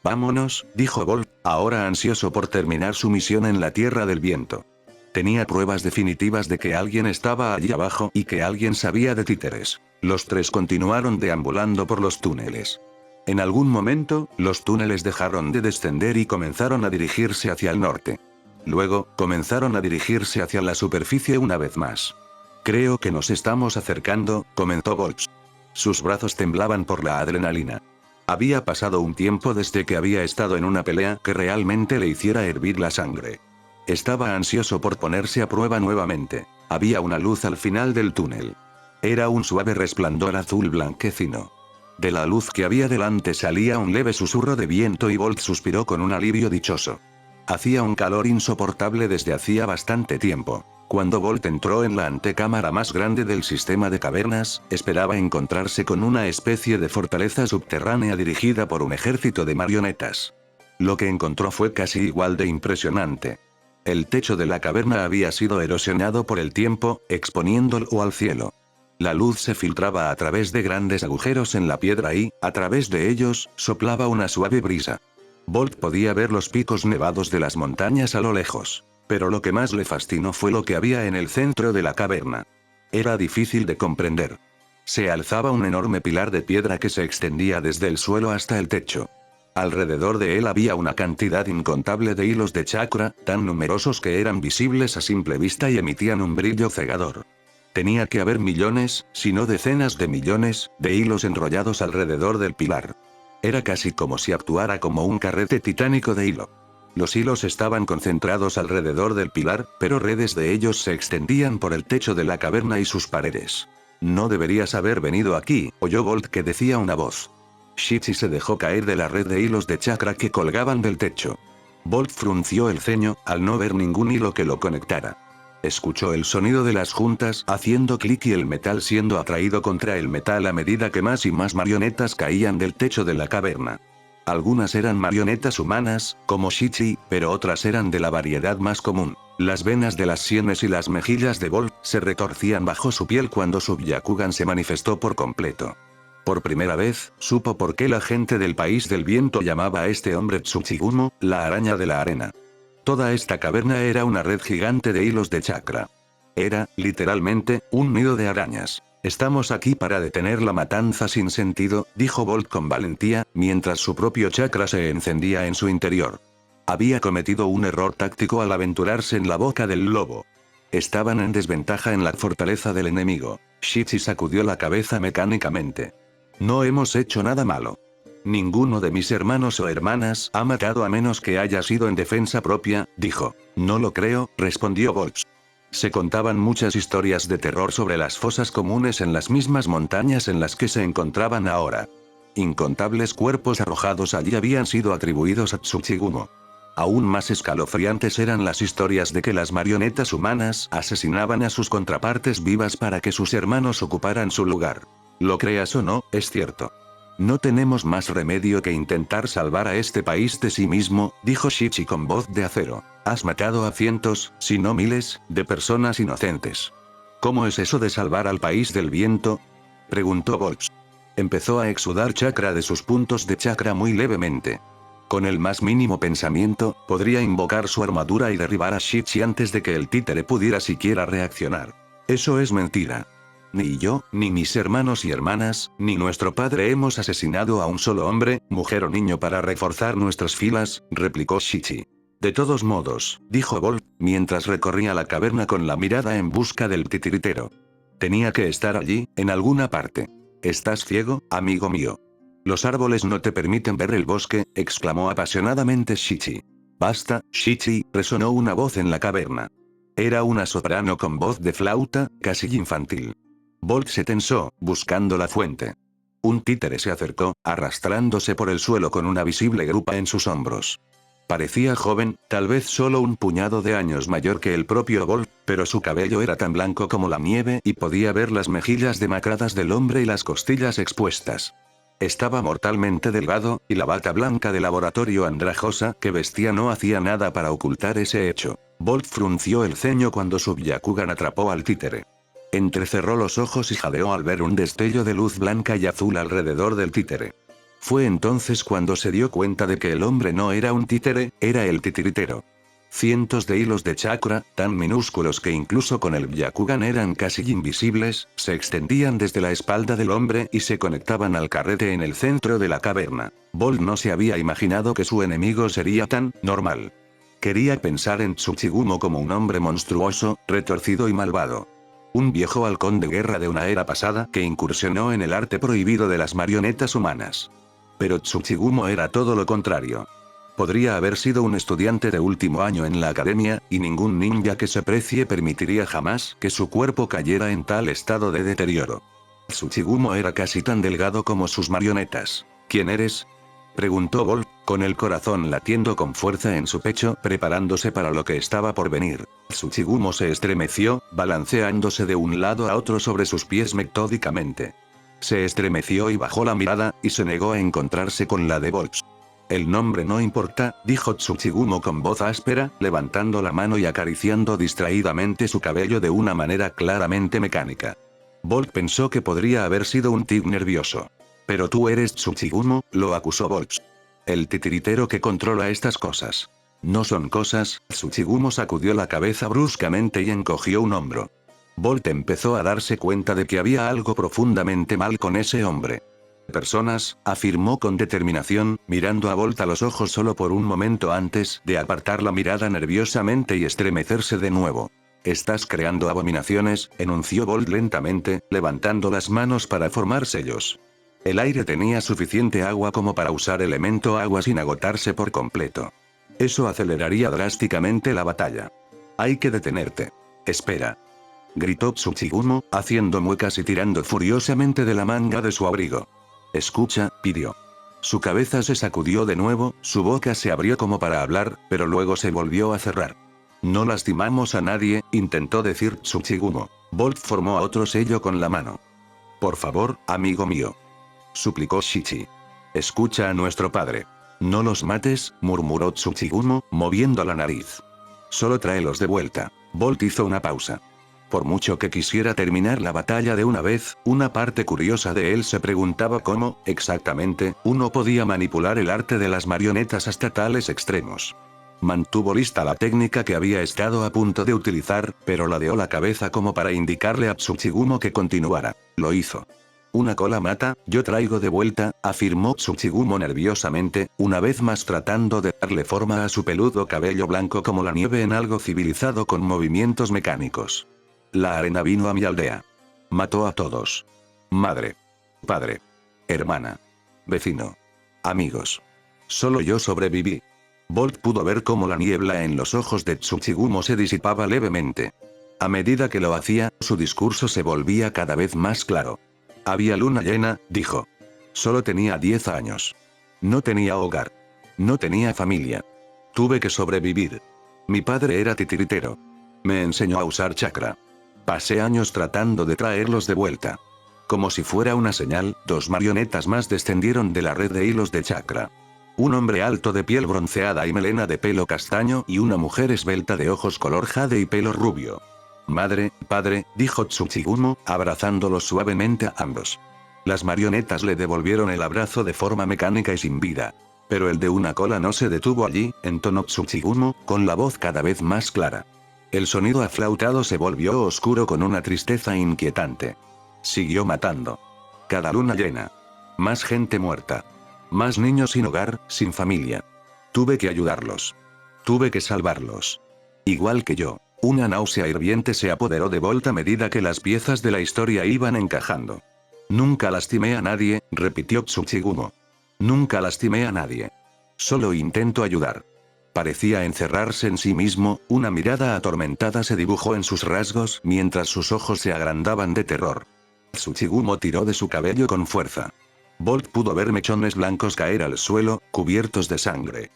Vámonos, dijo Bolt, ahora ansioso por terminar su misión en la Tierra del Viento. Tenía pruebas definitivas de que alguien estaba allí abajo y que alguien sabía de títeres. Los tres continuaron deambulando por los túneles. En algún momento, los túneles dejaron de descender y comenzaron a dirigirse hacia el norte. Luego, comenzaron a dirigirse hacia la superficie una vez más. Creo que nos estamos acercando, comentó Bolts. Sus brazos temblaban por la adrenalina. Había pasado un tiempo desde que había estado en una pelea que realmente le hiciera hervir la sangre. Estaba ansioso por ponerse a prueba nuevamente. Había una luz al final del túnel. Era un suave resplandor azul blanquecino. De la luz que había delante salía un leve susurro de viento y Bolt suspiró con un alivio dichoso. Hacía un calor insoportable desde hacía bastante tiempo. Cuando Bolt entró en la antecámara más grande del sistema de cavernas, esperaba encontrarse con una especie de fortaleza subterránea dirigida por un ejército de marionetas. Lo que encontró fue casi igual de impresionante. El techo de la caverna había sido erosionado por el tiempo, exponiéndolo al cielo. La luz se filtraba a través de grandes agujeros en la piedra y, a través de ellos, soplaba una suave brisa. Bolt podía ver los picos nevados de las montañas a lo lejos. Pero lo que más le fascinó fue lo que había en el centro de la caverna. Era difícil de comprender. Se alzaba un enorme pilar de piedra que se extendía desde el suelo hasta el techo. Alrededor de él había una cantidad incontable de hilos de chakra, tan numerosos que eran visibles a simple vista y emitían un brillo cegador. Tenía que haber millones, si no decenas de millones, de hilos enrollados alrededor del pilar. Era casi como si actuara como un carrete titánico de hilo. Los hilos estaban concentrados alrededor del pilar, pero redes de ellos se extendían por el techo de la caverna y sus paredes. No deberías haber venido aquí, oyó Bolt que decía una voz. Shichi se dejó caer de la red de hilos de chakra que colgaban del techo. Bolt frunció el ceño, al no ver ningún hilo que lo conectara. Escuchó el sonido de las juntas haciendo clic y el metal siendo atraído contra el metal a medida que más y más marionetas caían del techo de la caverna. Algunas eran marionetas humanas, como Shichi, pero otras eran de la variedad más común. Las venas de las sienes y las mejillas de Bolt se retorcían bajo su piel cuando su Byakugan se manifestó por completo. Por primera vez, supo por qué la gente del país del viento llamaba a este hombre Tsuchigumo, la araña de la arena. Toda esta caverna era una red gigante de hilos de chakra. Era, literalmente, un nido de arañas. Estamos aquí para detener la matanza sin sentido, dijo Bolt con valentía, mientras su propio chakra se encendía en su interior. Había cometido un error táctico al aventurarse en la boca del lobo. Estaban en desventaja en la fortaleza del enemigo. Shichi sacudió la cabeza mecánicamente. No hemos hecho nada malo. Ninguno de mis hermanos o hermanas ha matado a menos que haya sido en defensa propia, dijo. No lo creo, respondió Bolts. Se contaban muchas historias de terror sobre las fosas comunes en las mismas montañas en las que se encontraban ahora. Incontables cuerpos arrojados allí habían sido atribuidos a Tsuchigumo. Aún más escalofriantes eran las historias de que las marionetas humanas asesinaban a sus contrapartes vivas para que sus hermanos ocuparan su lugar. Lo creas o no, es cierto. No tenemos más remedio que intentar salvar a este país de sí mismo, dijo Shichi con voz de acero. Has matado a cientos, si no miles, de personas inocentes. ¿Cómo es eso de salvar al país del viento? Preguntó Bolts. Empezó a exudar chakra de sus puntos de chakra muy levemente. Con el más mínimo pensamiento, podría invocar su armadura y derribar a Shichi antes de que el títere pudiera siquiera reaccionar. Eso es mentira. Ni yo, ni mis hermanos y hermanas, ni nuestro padre hemos asesinado a un solo hombre, mujer o niño para reforzar nuestras filas, replicó Shichi. De todos modos, dijo Bolt, mientras recorría la caverna con la mirada en busca del titiritero. Tenía que estar allí, en alguna parte. ¿Estás ciego, amigo mío? Los árboles no te permiten ver el bosque, exclamó apasionadamente Shichi. Basta, Shichi, resonó una voz en la caverna. Era una soprano con voz de flauta, casi infantil. Bolt se tensó, buscando la fuente. Un títere se acercó, arrastrándose por el suelo con una visible grupa en sus hombros. Parecía joven, tal vez solo un puñado de años mayor que el propio Bolt, pero su cabello era tan blanco como la nieve y podía ver las mejillas demacradas del hombre y las costillas expuestas. Estaba mortalmente delgado, y la bata blanca de laboratorio andrajosa que vestía no hacía nada para ocultar ese hecho. Bolt frunció el ceño cuando su Byakugan atrapó al títere. Entrecerró los ojos y jadeó al ver un destello de luz blanca y azul alrededor del títere. Fue entonces cuando se dio cuenta de que el hombre no era un títere, era el titiritero. Cientos de hilos de chakra, tan minúsculos que incluso con el Byakugan eran casi invisibles, se extendían desde la espalda del hombre y se conectaban al carrete en el centro de la caverna. Bolt no se había imaginado que su enemigo sería tan normal. Quería pensar en Tsuchigumo como un hombre monstruoso, retorcido y malvado. Un viejo halcón de guerra de una era pasada que incursionó en el arte prohibido de las marionetas humanas. Pero Tsuchigumo era todo lo contrario. Podría haber sido un estudiante de último año en la academia, y ningún ninja que se precie permitiría jamás que su cuerpo cayera en tal estado de deterioro. Tsuchigumo era casi tan delgado como sus marionetas. ¿Quién eres?, preguntó Bolt, con el corazón latiendo con fuerza en su pecho, preparándose para lo que estaba por venir. Tsuchigumo se estremeció, balanceándose de un lado a otro sobre sus pies metódicamente. Se estremeció y bajó la mirada, y se negó a encontrarse con la de Bolt. El nombre no importa, dijo Tsuchigumo con voz áspera, levantando la mano y acariciando distraídamente su cabello de una manera claramente mecánica. Bolt pensó que podría haber sido un tic nervioso. Pero tú eres Tsuchigumo, lo acusó Bolt. El titiritero que controla estas cosas. No son cosas, Tsuchigumo sacudió la cabeza bruscamente y encogió un hombro. Bolt empezó a darse cuenta de que había algo profundamente mal con ese hombre. Personas, afirmó con determinación, mirando a Bolt a los ojos solo por un momento antes de apartar la mirada nerviosamente y estremecerse de nuevo. Estás creando abominaciones, enunció Bolt lentamente, levantando las manos para formar sellos. El aire tenía suficiente agua como para usar elemento agua sin agotarse por completo. Eso aceleraría drásticamente la batalla. Hay que detenerte. Espera. Gritó Tsuchigumo, haciendo muecas y tirando furiosamente de la manga de su abrigo. Escucha, pidió. Su cabeza se sacudió de nuevo, su boca se abrió como para hablar, pero luego se volvió a cerrar. No lastimamos a nadie, intentó decir Tsuchigumo. Bolt formó a otro sello con la mano. Por favor, amigo mío. Suplicó Shichi. Escucha a nuestro padre. No los mates, murmuró Tsuchigumo, moviendo la nariz. Solo tráelos de vuelta. Bolt hizo una pausa. Por mucho que quisiera terminar la batalla de una vez, una parte curiosa de él se preguntaba cómo, exactamente, uno podía manipular el arte de las marionetas hasta tales extremos. Mantuvo lista la técnica que había estado a punto de utilizar, pero ladeó la cabeza como para indicarle a Tsuchigumo que continuara. Lo hizo. Una cola mata, yo traigo de vuelta, afirmó Tsuchigumo nerviosamente, una vez más tratando de darle forma a su peludo cabello blanco como la nieve en algo civilizado con movimientos mecánicos. La arena vino a mi aldea. Mató a todos. Madre. Padre. Hermana. Vecino. Amigos. Solo yo sobreviví. Bolt pudo ver cómo la niebla en los ojos de Tsuchigumo se disipaba levemente. A medida que lo hacía, su discurso se volvía cada vez más claro. Había luna llena, dijo. Solo tenía 10 años. No tenía hogar. No tenía familia. Tuve que sobrevivir. Mi padre era titiritero. Me enseñó a usar chakra. Pasé años tratando de traerlos de vuelta. Como si fuera una señal, 2 marionetas más descendieron de la red de hilos de chakra. Un hombre alto de piel bronceada y melena de pelo castaño y una mujer esbelta de ojos color jade y pelo rubio. Madre, padre, dijo Tsuchigumo, abrazándolos suavemente a ambos. Las marionetas le devolvieron el abrazo de forma mecánica y sin vida. Pero el de una cola no se detuvo allí, entonó Tsuchigumo, con la voz cada vez más clara. El sonido aflautado se volvió oscuro con una tristeza inquietante. Siguió matando. Cada luna llena. Más gente muerta. Más niños sin hogar, sin familia. Tuve que ayudarlos. Tuve que salvarlos. Igual que yo. Una náusea hirviente se apoderó de Bolt a medida que las piezas de la historia iban encajando. Nunca lastimé a nadie, repitió Tsuchigumo. Nunca lastimé a nadie. Solo intento ayudar. Parecía encerrarse en sí mismo, una mirada atormentada se dibujó en sus rasgos mientras sus ojos se agrandaban de terror. Tsuchigumo tiró de su cabello con fuerza. Bolt pudo ver mechones blancos caer al suelo, cubiertos de sangre.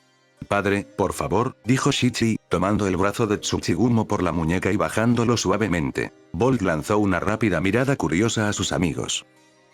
Padre, por favor, dijo Shichi, tomando el brazo de Tsuchigumo por la muñeca y bajándolo suavemente. Bolt lanzó una rápida mirada curiosa a sus amigos.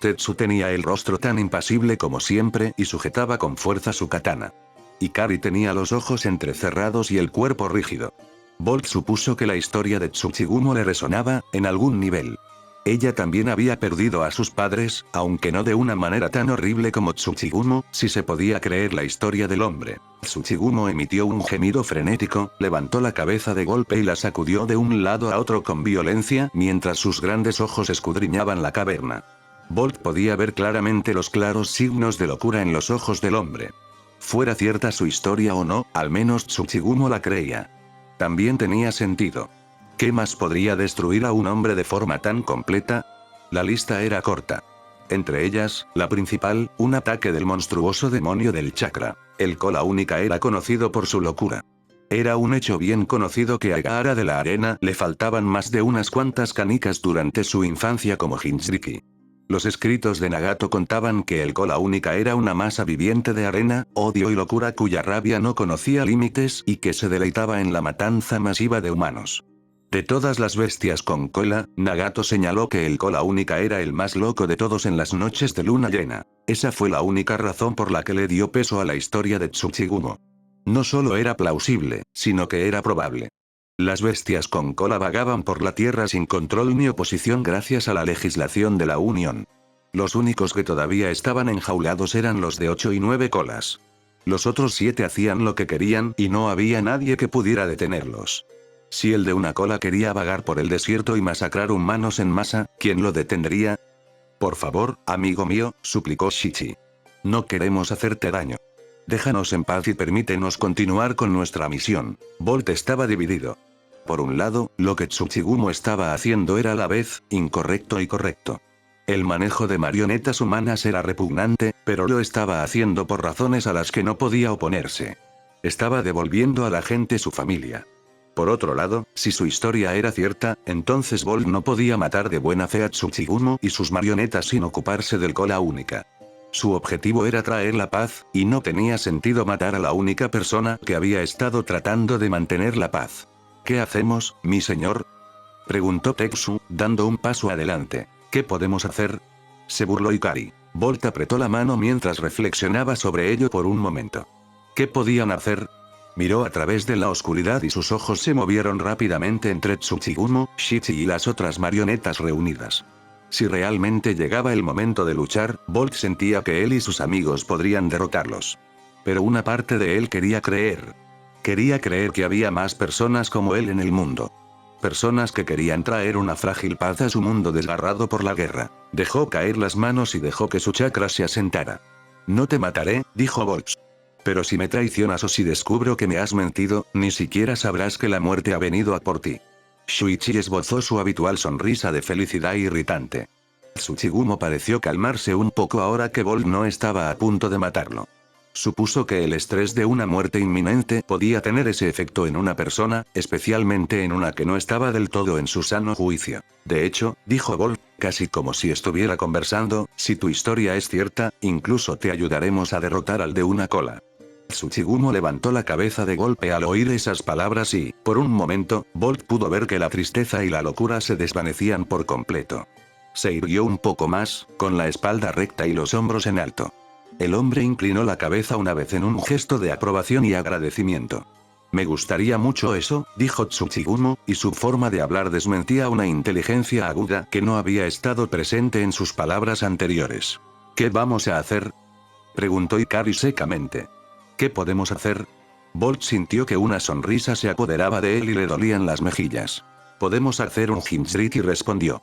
Tetsu tenía el rostro tan impasible como siempre y sujetaba con fuerza su katana. Ikari tenía los ojos entrecerrados y el cuerpo rígido. Bolt supuso que la historia de Tsuchigumo le resonaba, en algún nivel. Ella también había perdido a sus padres, aunque no de una manera tan horrible como Tsuchigumo, si se podía creer la historia del hombre. Tsuchigumo emitió un gemido frenético, levantó la cabeza de golpe y la sacudió de un lado a otro con violencia, mientras sus grandes ojos escudriñaban la caverna. Bolt podía ver claramente los claros signos de locura en los ojos del hombre. Fuera cierta su historia o no, al menos Tsuchigumo la creía. También tenía sentido. ¿Qué más podría destruir a un hombre de forma tan completa? La lista era corta. Entre ellas, la principal, un ataque del monstruoso demonio del chakra. El Cola Única era conocido por su locura. Era un hecho bien conocido que a Gaara de la Arena le faltaban más de unas cuantas canicas durante su infancia como Jinchuriki. Los escritos de Nagato contaban que el Cola Única era una masa viviente de arena, odio y locura cuya rabia no conocía límites y que se deleitaba en la matanza masiva de humanos. De todas las bestias con cola, Nagato señaló que el Cola Única era el más loco de todos en las noches de luna llena. Esa fue la única razón por la que le dio peso a la historia de Tsuchigumo. No solo era plausible, sino que era probable. Las bestias con cola vagaban por la tierra sin control ni oposición gracias a la legislación de la Unión. Los únicos que todavía estaban enjaulados eran los de 8 y 9 colas. Los otros 7 hacían lo que querían y no había nadie que pudiera detenerlos. Si el de una cola quería vagar por el desierto y masacrar humanos en masa, ¿quién lo detendría? Por favor, amigo mío, suplicó Shichi. No queremos hacerte daño. Déjanos en paz y permítenos continuar con nuestra misión. Bolt estaba dividido. Por un lado, lo que Tsuchigumo estaba haciendo era a la vez, incorrecto y correcto. El manejo de marionetas humanas era repugnante, pero lo estaba haciendo por razones a las que no podía oponerse. Estaba devolviendo a la gente su familia. Por otro lado, si su historia era cierta, entonces Bolt no podía matar de buena fe a Tsuchigumo y sus marionetas sin ocuparse del Cola Única. Su objetivo era traer la paz, y no tenía sentido matar a la única persona que había estado tratando de mantener la paz. ¿Qué hacemos, mi señor?, preguntó Tetsu, dando un paso adelante. ¿Qué podemos hacer?, se burló Ikari. Bolt apretó la mano mientras reflexionaba sobre ello por un momento. ¿Qué podían hacer? Miró a través de la oscuridad y sus ojos se movieron rápidamente entre Tsuchigumo, Shichi y las otras marionetas reunidas. Si realmente llegaba el momento de luchar, Bolt sentía que él y sus amigos podrían derrotarlos. Pero una parte de él quería creer. Quería creer que había más personas como él en el mundo. Personas que querían traer una frágil paz a su mundo desgarrado por la guerra. Dejó caer las manos y dejó que su chakra se asentara. No te mataré, dijo Bolt. Pero si me traicionas o si descubro que me has mentido, ni siquiera sabrás que la muerte ha venido a por ti. Shuichi esbozó su habitual sonrisa de felicidad irritante. Tsuchigumo pareció calmarse un poco ahora que Bolt no estaba a punto de matarlo. Supuso que el estrés de una muerte inminente podía tener ese efecto en una persona, especialmente en una que no estaba del todo en su sano juicio. De hecho, dijo Bolt, casi como si estuviera conversando, si tu historia es cierta, incluso te ayudaremos a derrotar al de una cola. Tsuchigumo levantó la cabeza de golpe al oír esas palabras y, por un momento, Bolt pudo ver que la tristeza y la locura se desvanecían por completo. Se irguió un poco más, con la espalda recta y los hombros en alto. El hombre inclinó la cabeza una vez en un gesto de aprobación y agradecimiento. Me gustaría mucho eso, dijo Tsuchigumo, y su forma de hablar desmentía una inteligencia aguda que no había estado presente en sus palabras anteriores. ¿Qué vamos a hacer?, preguntó Ikari secamente. ¿Qué podemos hacer? Bolt sintió que una sonrisa se apoderaba de él y le dolían las mejillas. Podemos hacer un Jinchuriki, respondió.